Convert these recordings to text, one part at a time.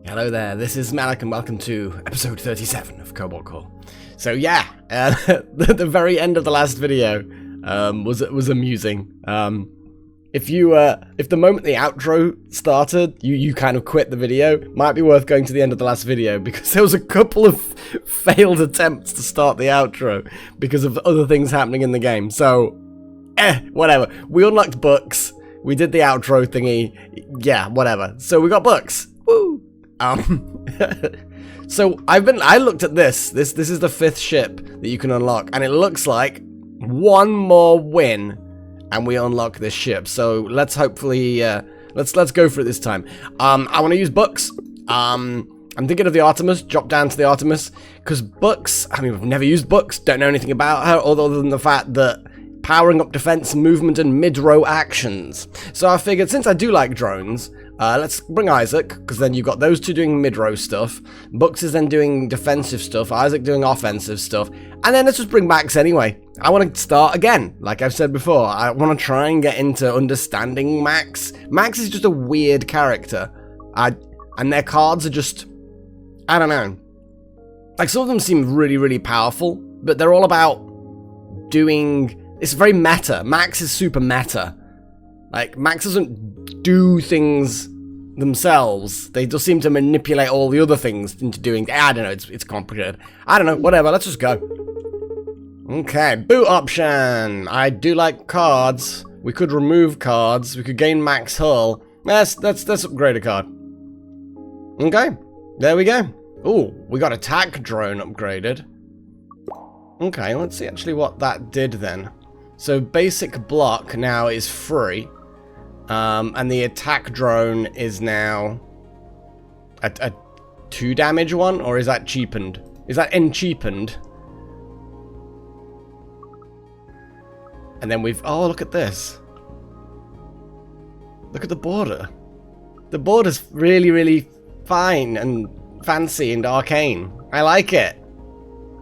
Hello there, this is Malik and welcome to episode 37 of Cobalt Call. So yeah, the very end of the last video was amusing. If the moment the outro started, you kind of quit the video, might be worth going to the end of the last video because there was a couple of failed attempts to start the outro because of other things happening in the game. So, whatever. We unlocked books, we did the outro thingy, yeah, whatever. So we got books. Woo! So I looked at this is the 5th ship that you can unlock, and it looks like one more win and we unlock this ship. So let's hopefully let's go for it this time. I want to use books. I'm thinking of the Artemis, drop down to the Artemis, because books, I mean, we've never used books, don't know anything about her other than the fact that powering up defense, movement, and mid-row actions. So I figured, since I do like drones, let's bring Isaac, because then you've got those two doing mid-row stuff. Books is then doing defensive stuff, Isaac doing offensive stuff, and then let's just bring Max anyway. I want to start again, like I've said before. I want to try and get into understanding Max. Max is just a weird character, and their cards are just, I don't know. Like, some of them seem really, really powerful, but they're all about doing... It's very meta. Max is super meta. Like, Max doesn't do things themselves. They just seem to manipulate all the other things into doing... I don't know, it's complicated. I don't know, whatever, let's just go. Okay, boot option. I do like cards. We could remove cards. We could gain max hull. Let's upgrade a card. Okay, there we go. Ooh, we got attack drone upgraded. Okay, let's see actually what that did then. So basic block now is free, and the attack drone is now a 2 damage one, or is that cheapened? Is that cheapened? And then we've, oh, look at this. Look at the border. The border's really, really fine and fancy and arcane. I like it.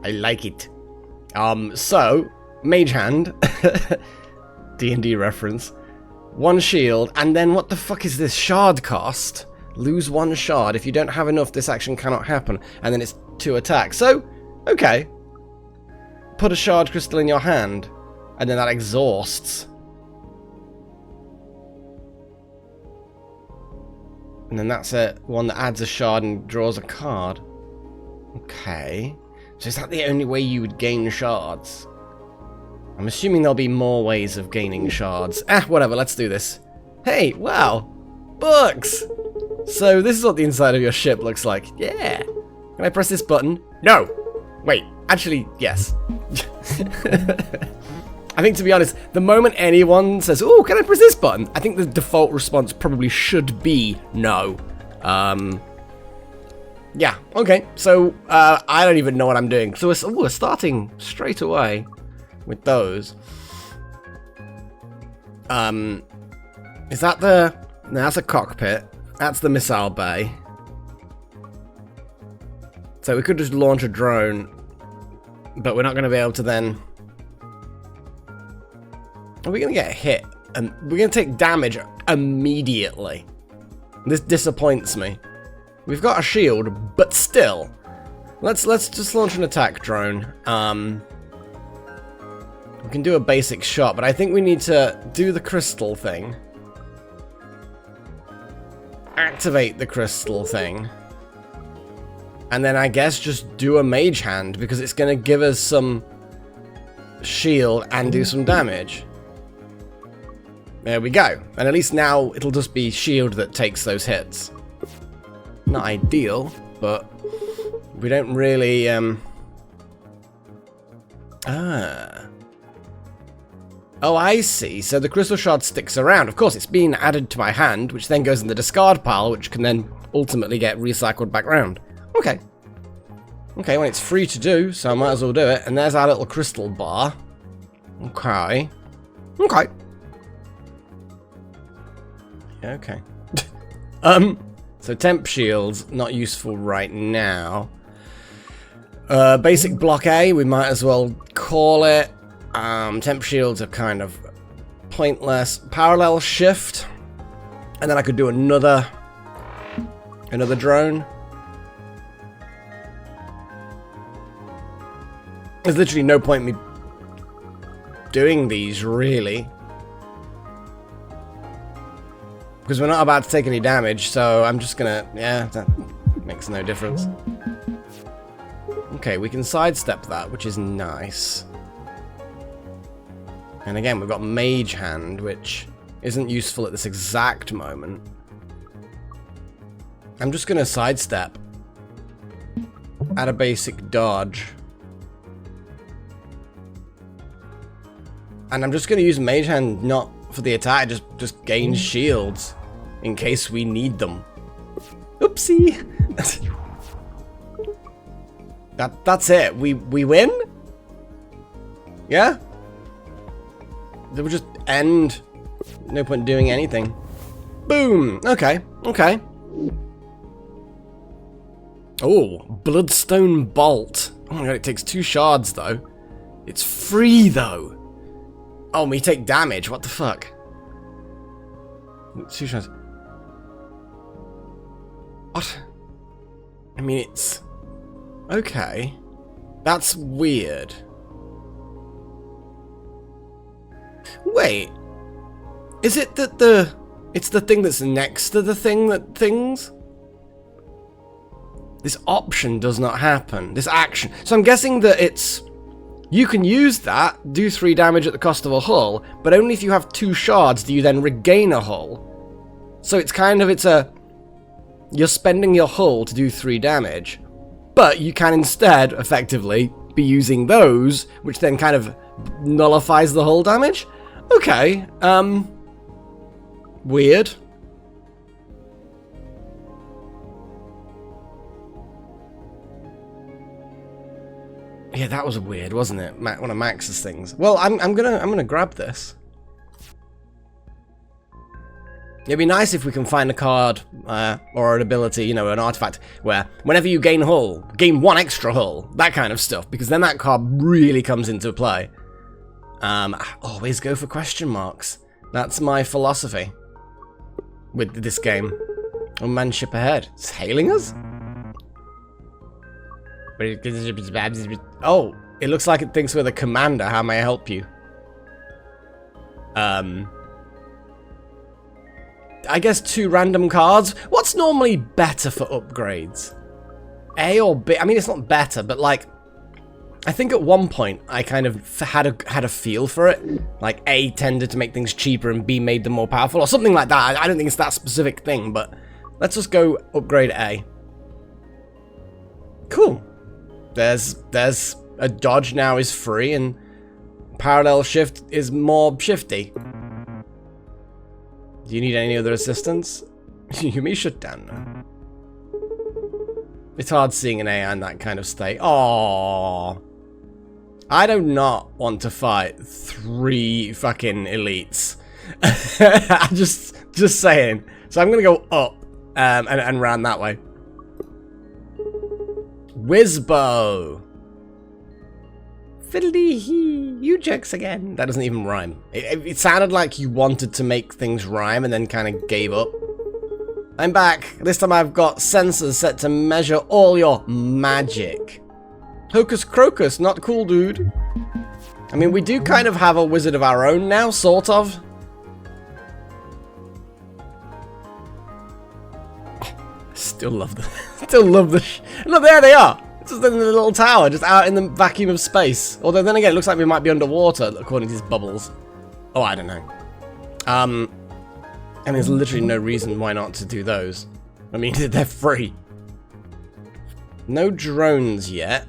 I like it. So, Mage Hand, D&D reference, 1 shield, and then what the fuck is this? Shard cost. Lose 1 shard. If you don't have enough, this action cannot happen. And then it's 2 attacks. So, okay. Put a shard crystal in your hand, and then that exhausts. And then that's one that adds a shard and draws a card. Okay. So is that the only way you would gain shards? I'm assuming there'll be more ways of gaining shards. Whatever, let's do this. Hey, wow! Books! So this is what the inside of your ship looks like. Yeah! Can I press this button? No! Wait, actually, yes. I think, to be honest, the moment anyone says, "Oh, can I press this button?" I think the default response probably should be no. Yeah, okay, so I don't even know what I'm doing. So we're starting straight away with those. Is that the... No, that's a cockpit. That's the missile bay. So we could just launch a drone, but we're not going to be able to then... Are we going to get hit? And we're going to take damage immediately. This disappoints me. We've got a shield, but still. Let's just launch an attack drone. We can do a basic shot, but I think we need to do the crystal thing. Activate the crystal thing. And then I guess just do a mage hand, because it's going to give us some shield and do some damage. There we go. And at least now it'll just be shield that takes those hits. Not ideal, but we don't really, Oh, I see. So the crystal shard sticks around. Of course, it's being added to my hand, which then goes in the discard pile, which can then ultimately get recycled back round. Okay. Okay, well, it's free to do, so I might as well do it. And there's our little crystal bar. Okay. Okay. Okay. So temp shields, not useful right now. Basic block A, we might as well call it. Temp shields are kind of pointless. Parallel shift, and then I could do another drone. There's literally no point in me doing these, really. Because we're not about to take any damage, so I'm just gonna... Yeah, that makes no difference. Okay, we can sidestep that, which is nice. And again, we've got Mage Hand, which isn't useful at this exact moment. I'm just gonna sidestep. Add a basic dodge. And I'm just gonna use Mage Hand not for the attack, just gain shields in case we need them. Oopsie. That's it. We win? Yeah? It would just end. No point doing anything. Boom. Okay. Okay. Oh, Bloodstone Bolt. Oh my god, it takes 2 shards though. It's free though. Oh, we take damage. What the fuck? 2 shards. What? I mean, it's... Okay. That's weird. Wait. Is it that it's the thing that's next to the thing that things? This option does not happen. This action. So I'm guessing that it's... You can use that, do 3 damage at the cost of a hull, but only if you have 2 shards do you then regain a hull. So it's kind of, it's a... You're spending your hull to do 3 damage, but you can instead, effectively, be using those, which then kind of nullifies the hull damage? Okay, weird. Yeah, that was weird, wasn't it? One of Max's things. Well, I'm gonna grab this. It'd be nice if we can find a card or an ability, you know, an artifact where whenever you gain hull, gain 1 extra hull, that kind of stuff, because then that card really comes into play. Always go for question marks. That's my philosophy with this game. Oh man, ship ahead. It's hailing us? Oh, it looks like it thinks we're the commander. How may I help you? I guess 2 random cards. What's normally better for upgrades? A or B? I mean, it's not better, but like, I think at one point I kind of had a feel for it. Like A tended to make things cheaper and B made them more powerful, or something like that. I don't think it's that specific thing, but let's just go upgrade A. Cool. There's a dodge now is free and parallel shift is more shifty. Do you need any other assistance? You may shut down now. It's hard seeing an AI in that kind of state. Aww. I do not want to fight 3 fucking elites. just saying. So I'm gonna go up and round that way. Whizbo. Fiddly-hee, you jerks again. That doesn't even rhyme. It sounded like you wanted to make things rhyme and then kind of gave up. I'm back. This time I've got sensors set to measure all your magic. Hocus crocus, not cool, dude. I mean, we do kind of have a wizard of our own now, sort of. Oh, still love the... Look, there they are. It's just in the little tower, just out in the vacuum of space. Although then again, it looks like we might be underwater, according to these bubbles. Oh, I don't know. And there's literally no reason why not to do those. I mean, they're free. No drones yet.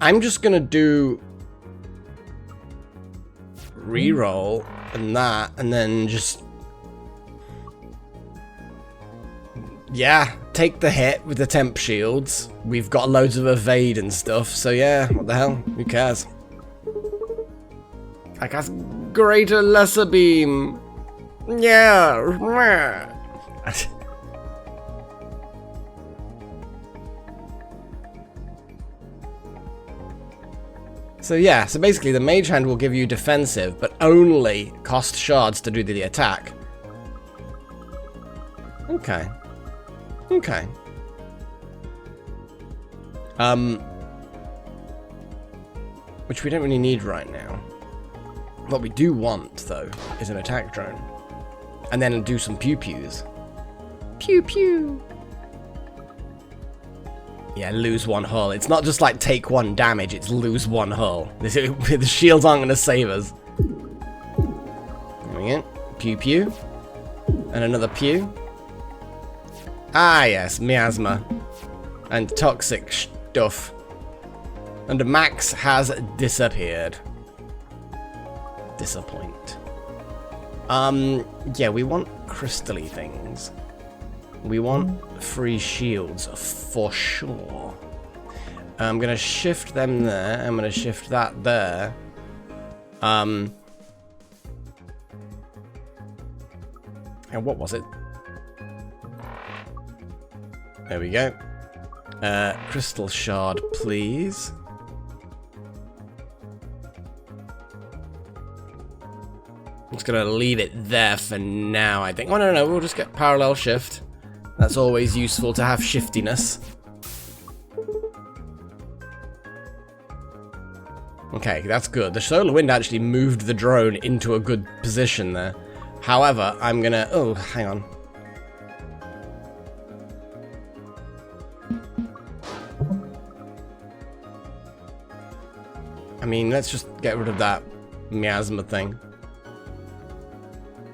I'm just gonna do reroll and that, and then just... Yeah, take the hit with the temp shields. We've got loads of evade and stuff, so yeah, what the hell? Who cares? I cast greater lesser beam. Yeah. So yeah, so basically the mage hand will give you defensive, but only cost shards to do the attack. Okay. Okay. which we don't really need right now. What we do want, though, is an attack drone. And then do some pew-pews. Pew-pew! Yeah, lose one hull. It's not just like take one damage, it's lose one hull. The shields aren't going to save us. There we go. Pew-pew. And another pew. Ah, yes, miasma. And toxic stuff. And Max has disappeared. Disappoint. Yeah, we want crystally things. We want free shields for sure. I'm gonna shift them there. I'm gonna shift that there. And what was it? There we go. Crystal shard, please. I'm just gonna leave it there for now, I think. Oh, no, we'll just get parallel shift. That's always useful to have shiftiness. Okay, that's good. The solar wind actually moved the drone into a good position there. However, I'm gonna... Oh, hang on. I mean, let's just get rid of that miasma thing.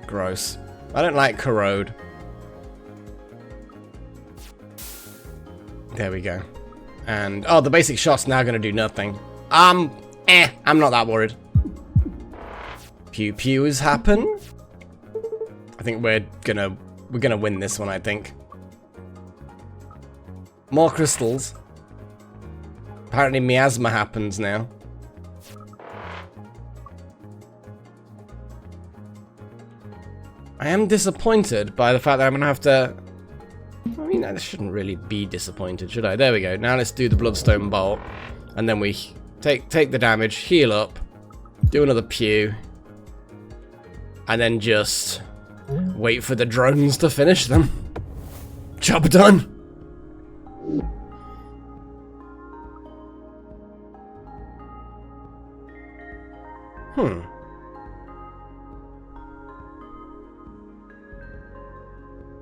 Gross. I don't like corrode. There we go. And, oh, the basic shot's now gonna do nothing. I'm not that worried. Pew-pews happen. I think we're gonna win this one, I think. More crystals. Apparently miasma happens now. I am disappointed by the fact that I'm gonna have to... I mean, I shouldn't really be disappointed, should I? There we go. Now let's do the Bloodstone Bolt. And then we take the damage, heal up, do another pew. And then just wait for the drones to finish them. Job done.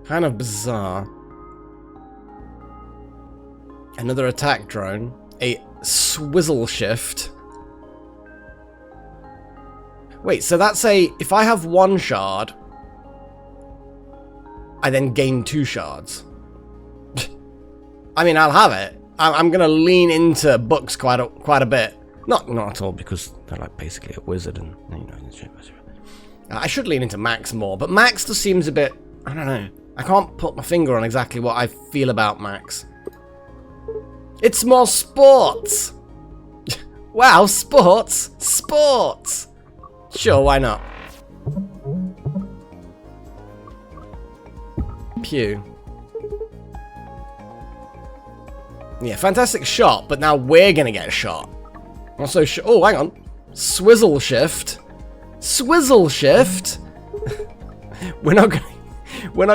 Kind of bizarre. Another attack drone. A swizzle shift. Wait, so that's a... If I have one shard, I then gain 2 shards. I mean, I'll have it. I'm going to lean into books quite a bit. Not at all, because they're like basically a wizard, and you know. I should lean into Max more, but Max just seems a bit... I don't know. I can't put my finger on exactly what I feel about Max. It's more sports! Wow, sports! Sports! Sure, why not? Pew. Yeah, fantastic shot, but now we're gonna get a shot. Also, oh, hang on. Swizzle shift. Swizzle shift? We're not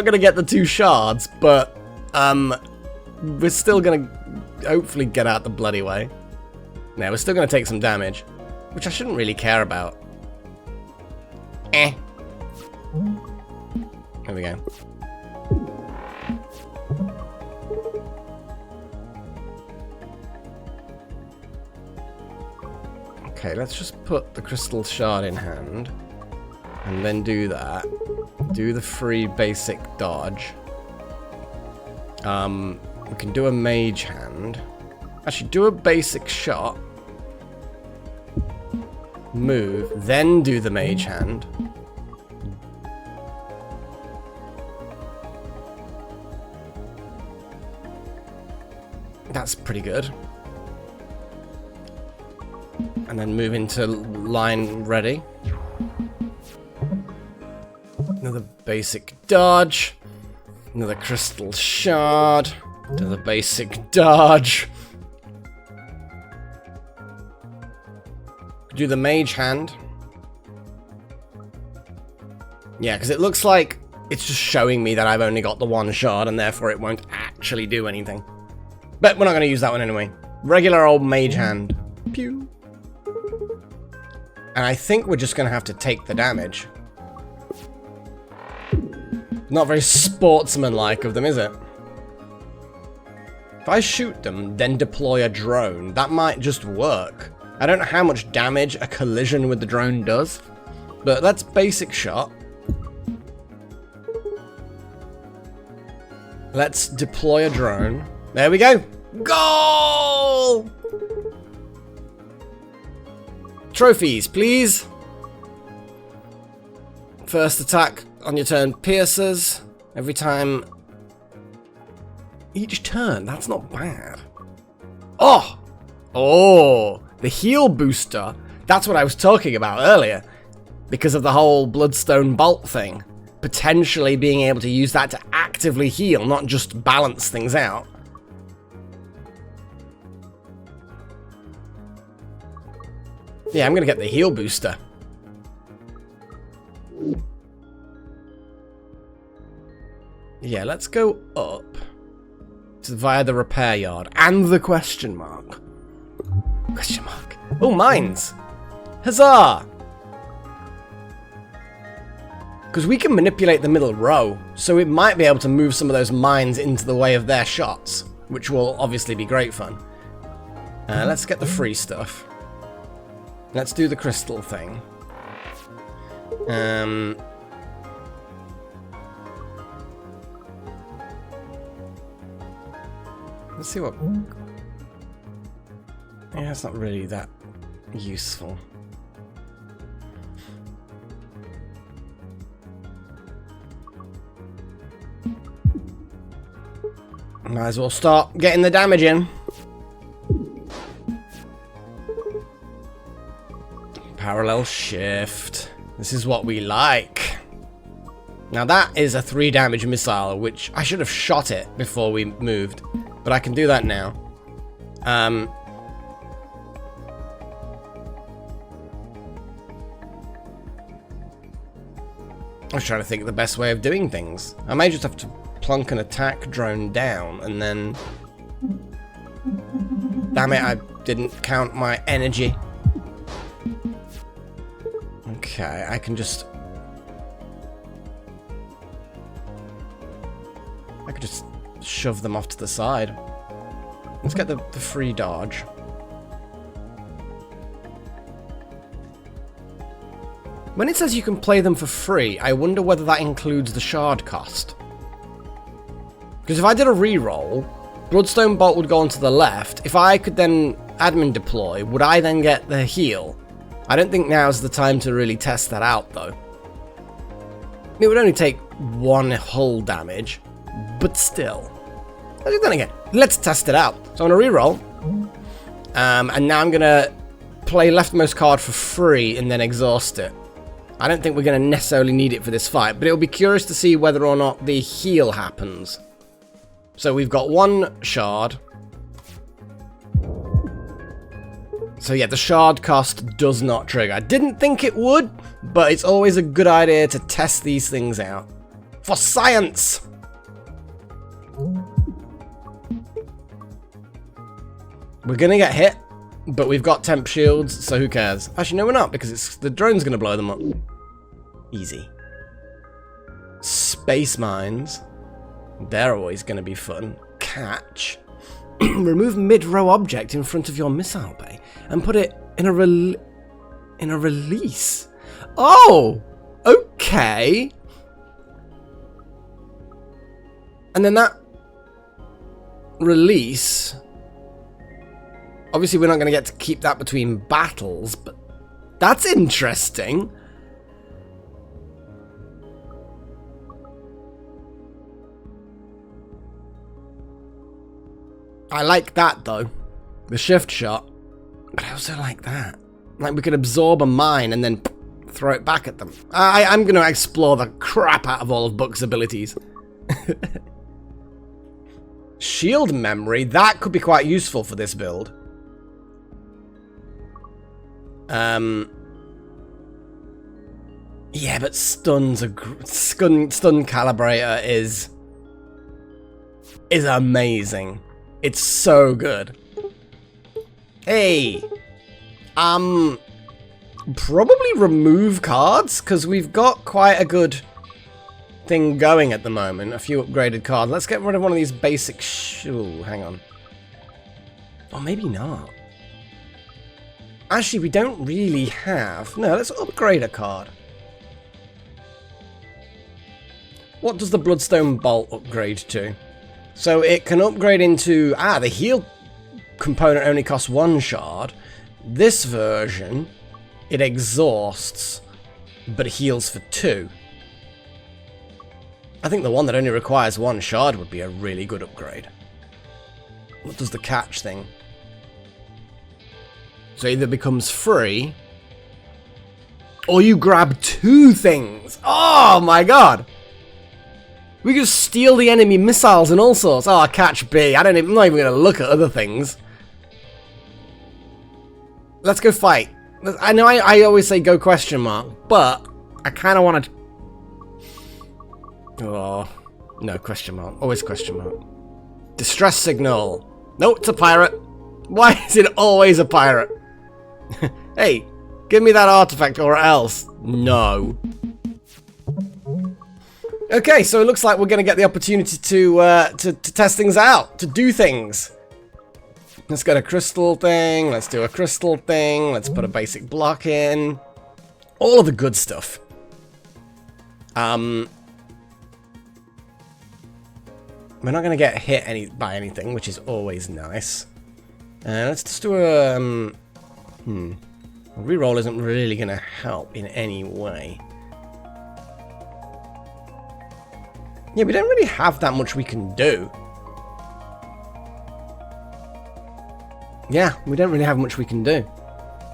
gonna get the 2 shards, but we're still gonna hopefully get out the bloody way. Now we're still gonna take some damage, which I shouldn't really care about. There we go. Okay, let's just put the crystal shard in hand, and then do that. Do the free basic dodge. We can do a mage hand. Actually, do a basic shot. Move, then do the mage hand. That's pretty good. And then move into line ready. Another basic dodge. Another crystal shard. Another basic dodge. Do the mage hand. Yeah, because it looks like it's just showing me that I've only got the 1 shard and therefore it won't actually do anything. But we're not going to use that one anyway. Regular old mage hand. Pew. And I think we're just going to have to take the damage. Not very sportsmanlike of them, is it? If I shoot them, then deploy a drone, that might just work. I don't know how much damage a collision with the drone does, but that's basic shot. Let's deploy a drone. There we go. Goal! Trophies, please. First attack on your turn pierces. Every time. Each turn. That's not bad. Oh! Oh! The heal booster. That's what I was talking about earlier. Because of the whole Bloodstone Bolt thing. Potentially being able to use that to actively heal, not just balance things out. Yeah, I'm gonna get the heal booster. Yeah, let's go up via the repair yard and the question mark. Question mark. Oh, mines! Huzzah! Because we can manipulate the middle row, so it might be able to move some of those mines into the way of their shots, which will obviously be great fun. Let's get the free stuff. Let's do the crystal thing. Let's see what... Yeah, it's not really that useful. Might as well start getting the damage in. Parallel shift. This is what we like. Now that is a 3 damage missile, which I should have shot it before we moved. But I can do that now. I was trying to think of the best way of doing things. I may just have to plunk an attack drone down and then... Damn it, I didn't count my energy. Okay, I can just... I could just shove them off to the side. Let's get the free dodge. When it says you can play them for free, I wonder whether that includes the shard cost. Because if I did a reroll, Bloodstone Bolt would go onto the left. If I could then admin deploy, would I then get the heal? I don't think now's the time to really test that out, though. It would only take 1 hull damage, but still. Then again, let's test it out. So I'm going to reroll. And now I'm going to play leftmost card for free and then exhaust it. I don't think we're going to necessarily need it for this fight, but it'll be curious to see whether or not the heal happens. So we've got 1 shard. So yeah, the shard cost does not trigger. I didn't think it would, but it's always a good idea to test these things out. For science! We're going to get hit, but we've got temp shields, so who cares? Actually, no, we're not, because the drone's going to blow them up. Easy. Space mines. They're always going to be fun. Catch. Remove mid-row object in front of your missile bay and put it in a release. Oh! Okay. And then that release... Obviously, we're not going to get to keep that between battles, but that's interesting. I like that, though. The shift shot. But I also like that. Like, we could absorb a mine and then throw it back at them. I'm going to explore the crap out of all of Buck's abilities. Shield memory. That could be quite useful for this build. Yeah, but stuns are stun calibrator is amazing. It's so good. Hey, probably remove cards, because we've got quite a good thing going at the moment. A few upgraded cards. Let's get rid of one of these basic... Ooh, hang on. Or maybe not. Actually, we don't really have... No, let's upgrade a card. What does the Bloodstone Bolt upgrade to? So it can upgrade into... Ah, the heal component only costs 1 shard. This version, it exhausts, but heals for 2. I think the one that only requires 1 shard would be a really good upgrade. What does the catch thing? So either becomes free, or you grab 2 things. Oh my god! We can just steal the enemy missiles and all sorts. Oh, catch B. I'm not even going to look at other things. Let's go fight. I know I always say go question mark, but I kind of want to... Oh, no, question mark. Always question mark. Distress signal. No, it's a pirate. Why is it always a pirate? Hey, give me that artifact or else. No. Okay, so it looks like we're going to get the opportunity to test things out, to do things. Let's get a crystal thing. Let's do a crystal thing. Let's put a basic block in. All of the good stuff. We're not going to get hit by anything, which is always nice. Let's just do a... A reroll isn't really going to help in any way. Yeah, we don't really have that much we can do. Yeah, we don't really have much we can do.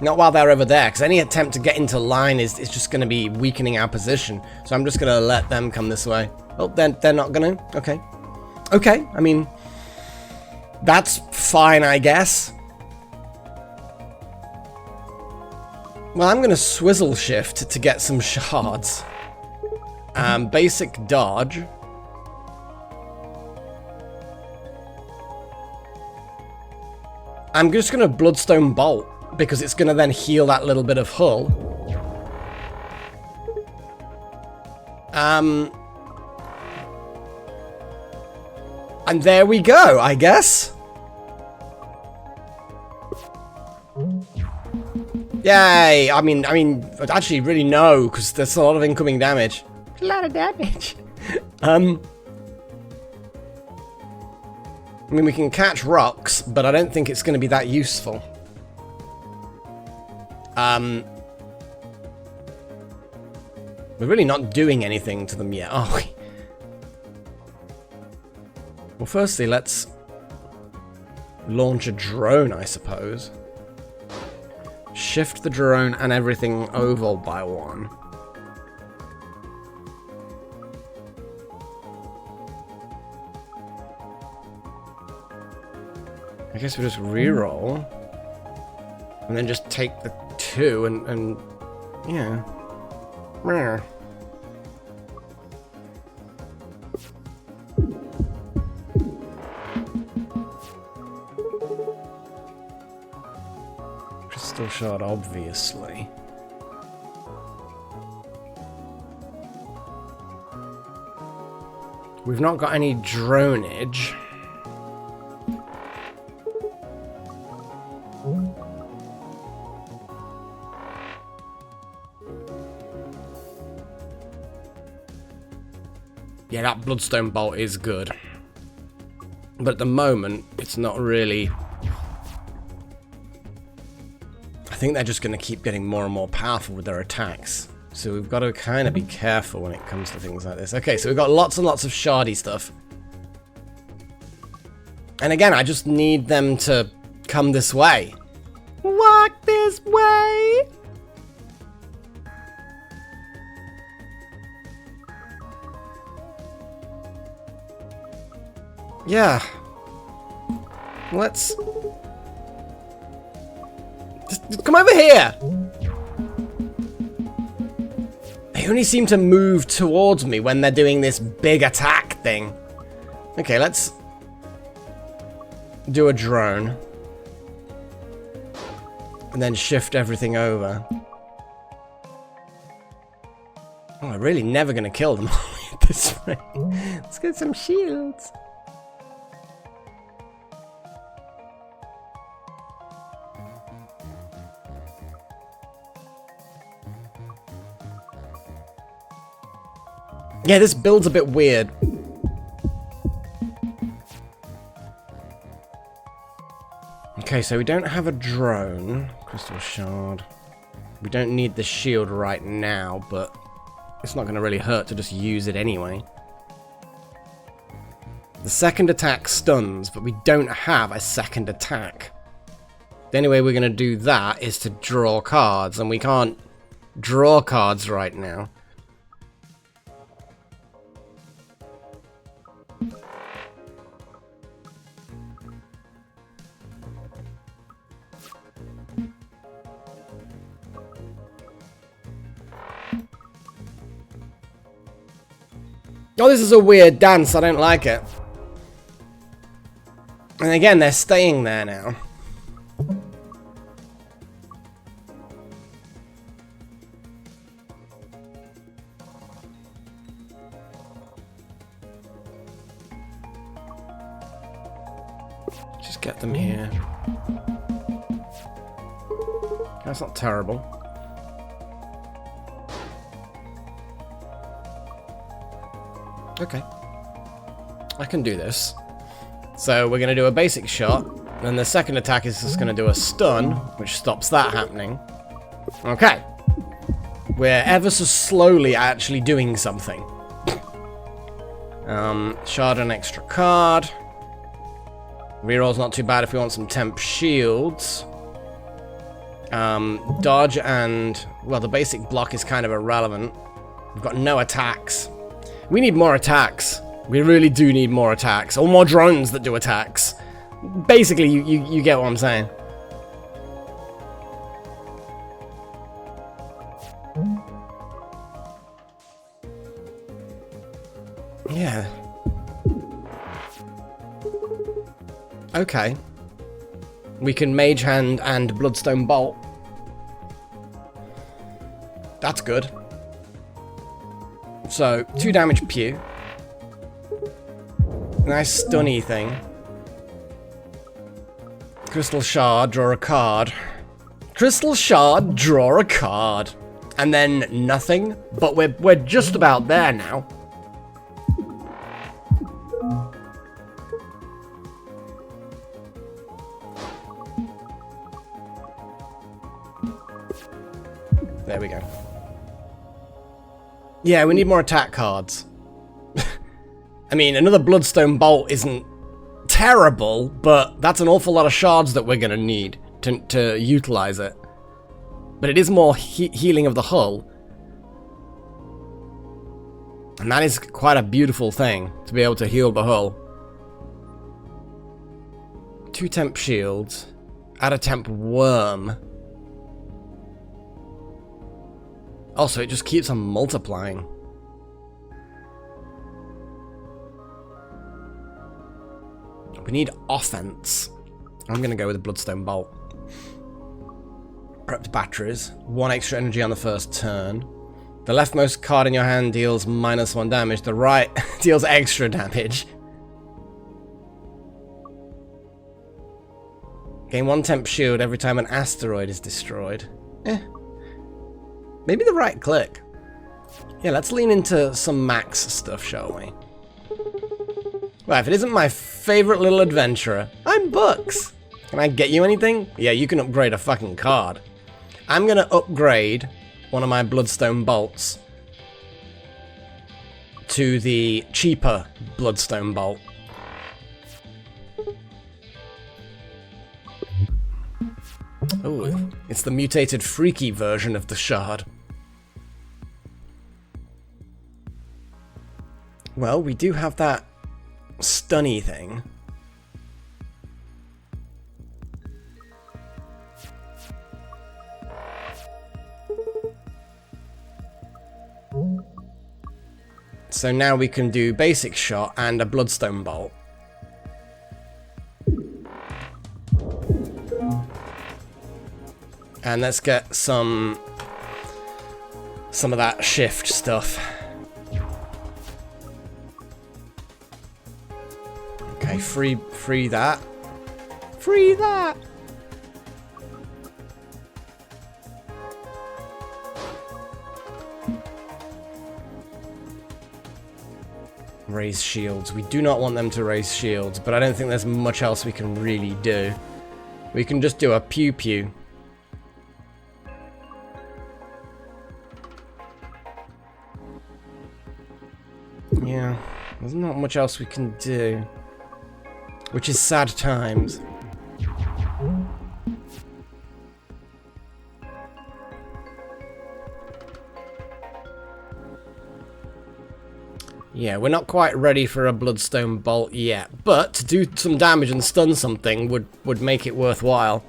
Not while they're over there, because any attempt to get into line is just going to be weakening our position. So I'm just going to let them come this way. Oh, they're not going to? Okay. Okay, I mean, that's fine, I guess. Well, I'm going to swizzle shift to get some shards. Basic dodge. I'm just going to Bloodstone Bolt, because it's going to then heal that little bit of hull. And there we go, I guess. Yay! I mean, actually, really no, because there's a lot of incoming damage. A lot of damage. I mean, we can catch rocks, but I don't think it's going to be that useful. We're really not doing anything to them yet, are we? Well, firstly, let's launch a drone, I suppose. Shift the drone and everything over by 1. I guess we just reroll. And then just take the 2 and yeah. Crystal shard, obviously. We've not got any dronage. Yeah, that Bloodstone Bolt is good. But at the moment, it's not really... I think they're just going to keep getting more and more powerful with their attacks. So we've got to kind of be careful when it comes to things like this. Okay, so we've got lots and lots of shardy stuff. And again, I just need them to come this way. Walk this way! Yeah. Let's... Just come over here! They only seem to move towards me when they're doing this big attack thing. Okay, let's do a drone. And then shift everything over. Oh, I'm really never going to kill them at this rate. Let's get some shields. Yeah, this build's a bit weird. Okay, so we don't have a drone. Crystal shard. We don't need the shield right now, but it's not going to really hurt to just use it anyway. The second attack stuns, but we don't have a second attack. The only way we're going to do that is to draw cards, and we can't draw cards right now. Oh, this is a weird dance. I don't like it. And again, they're staying there now. Just get them here. That's not terrible. Okay. I can do this. So we're going to do a basic shot, and the second attack is just going to do a stun, which stops that happening. Okay. We're ever so slowly actually doing something. Shard an extra card. Reroll's not too bad if we want some temp shields. Dodge and... well, the basic block is kind of irrelevant. We've got no attacks. We need more attacks. We really do need more attacks. Or more drones that do attacks. Basically, you get what I'm saying. Yeah. Okay. We can Mage Hand and Bloodstone Bolt. That's good. So, 2 damage pew. Nice stunny thing. Crystal Shard, draw a card. Crystal Shard, draw a card. And then nothing, but we're just about there now. There we go. Yeah, we need more attack cards. I mean, another Bloodstone Bolt isn't terrible, but that's an awful lot of shards that we're going to need to utilize it. But it is more healing of the hull. And that is quite a beautiful thing, to be able to heal the hull. 2 temp shields. Add a temp worm. Also, it just keeps on multiplying. We need offense. I'm going to go with a Bloodstone Bolt. Prepped batteries. 1 extra energy on the first turn. The leftmost card in your hand deals -1 damage. The right deals extra damage. Gain 1 temp shield every time an asteroid is destroyed. Maybe the right click. Yeah, let's lean into some max stuff, shall we? Well, if it isn't my favorite little adventurer, I'm Books. Can I get you anything? Yeah, you can upgrade a fucking card. I'm gonna upgrade one of my Bloodstone Bolts to the cheaper Bloodstone Bolt. Oh, it's the mutated freaky version of the shard. Well, we do have that stunny thing. So now we can do basic shot and a Bloodstone Bolt. And let's get some some of that shift stuff. Okay, free that. Free that! Raise shields. We do not want them to raise shields, but I don't think there's much else we can really do. We can just do a pew-pew. Yeah, there's not much else we can do. Which is sad times. Yeah, we're not quite ready for a Bloodstone Bolt yet, but to do some damage and stun something would make it worthwhile.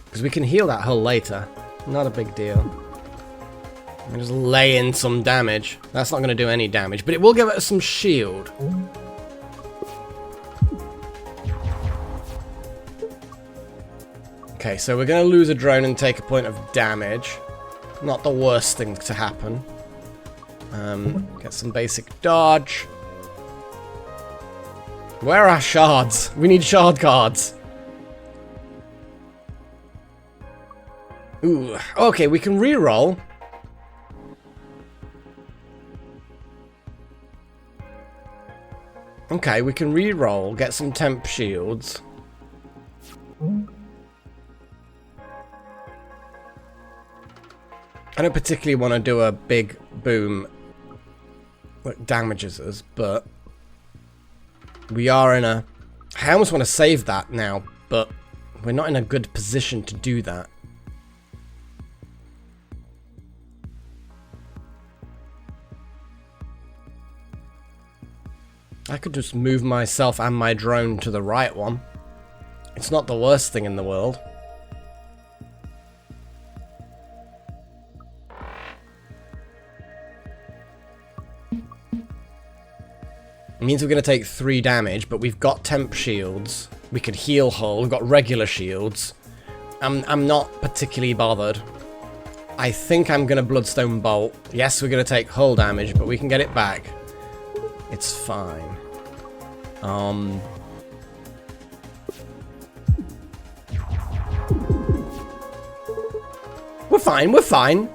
Because we can heal that hull later. Not a big deal. And just lay in some damage. That's not going to do any damage, but it will give us some shield. Okay, so we're going to lose a drone and take a point of damage. Not the worst thing to happen. Get some basic dodge. Where are our shards? We need shard cards. Ooh, okay, we can reroll. Okay, we can reroll, get some temp shields. I don't particularly want to do a big boom that damages us, but we are in a... I almost want to save that now, but we're not in a good position to do that. I could just move myself and my drone to the right one. It's not the worst thing in the world. It means we're going to take 3 damage, but we've got temp shields. We could heal hull. We've got regular shields. I'm not particularly bothered. I think I'm going to Bloodstone Bolt. Yes, we're going to take hull damage, but we can get it back. It's fine. We're fine, we're fine.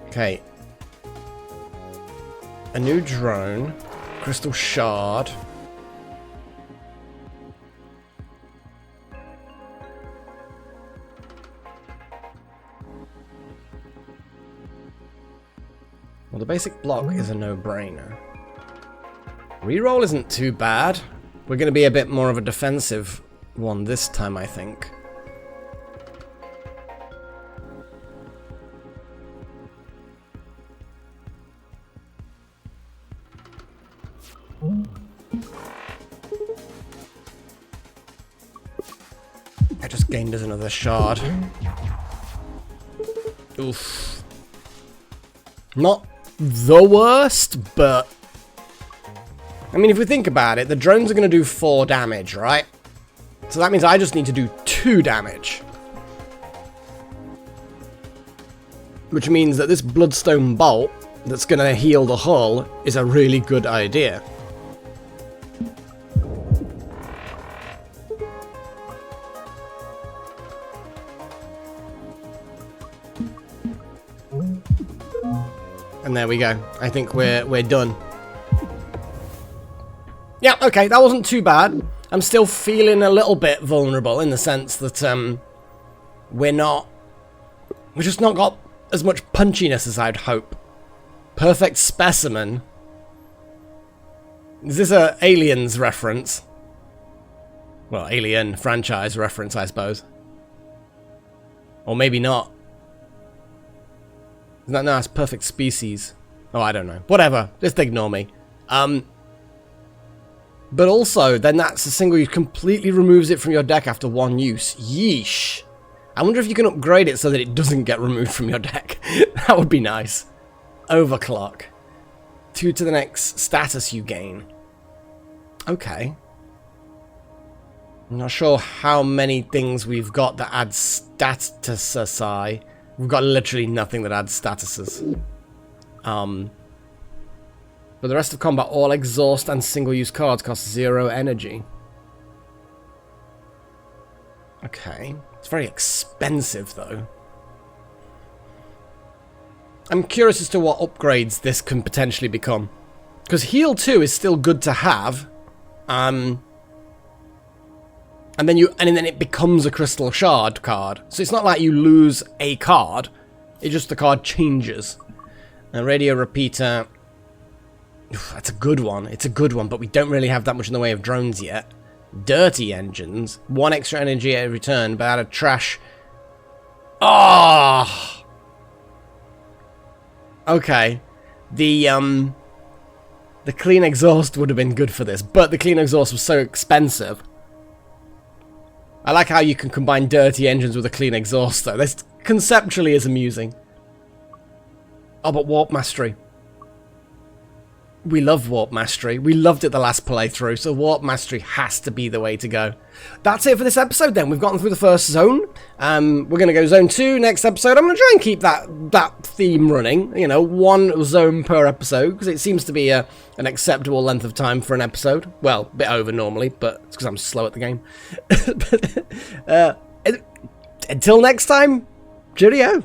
Okay. A new drone. Crystal shard. Well, the basic block is a no-brainer. Reroll isn't too bad. We're going to be a bit more of a defensive one this time, I think. I just gained us another shard. Oof. Not the worst, but... I mean, if we think about it, the drones are going to do 4 damage, right? So that means I just need to do 2 damage. Which means that this Bloodstone Bolt that's going to heal the hull is a really good idea. And there we go. I think we're done. Yeah, okay, that wasn't too bad. I'm still feeling a little bit vulnerable in the sense that we've just not got as much punchiness as I'd hope. Perfect specimen. Is this a Aliens reference? Well, Alien franchise reference, I suppose. Or maybe not. No, it's perfect species. Oh, I don't know. Whatever. Just ignore me. But also, then that's a single use completely removes it from your deck after 1 use. Yeesh. I wonder if you can upgrade it so that it doesn't get removed from your deck. That would be nice. Overclock. 2 to the next status you gain. Okay. I'm not sure how many things we've got that add statusi. We've got literally nothing that adds statuses. But the rest of combat, all exhaust and single-use cards cost 0 energy. Okay. It's very expensive, though. I'm curious as to what upgrades this can potentially become. Because Heal 2 is still good to have. And then it becomes a Crystal Shard card. So it's not like you lose a card. It's just the card changes. And Radio Repeater. Oof, that's a good one. It's a good one, but we don't really have that much in the way of drones yet. Dirty Engines. 1 extra energy at every turn, but out of trash. Oh! Okay. The Clean Exhaust would have been good for this, but the Clean Exhaust was so expensive. I like how you can combine Dirty Engines with a Clean Exhaust, though. This conceptually is amusing. Oh, but Warp Mastery. We love Warp Mastery. We loved it the last playthrough, so Warp Mastery has to be the way to go. That's it for this episode then. We've gotten through the first zone. We're going to go zone 2 next episode. I'm going to try and keep that theme running. You know, 1 zone per episode, because it seems to be an acceptable length of time for an episode. Well, a bit over normally, but it's because I'm slow at the game. Until next time, cheerio.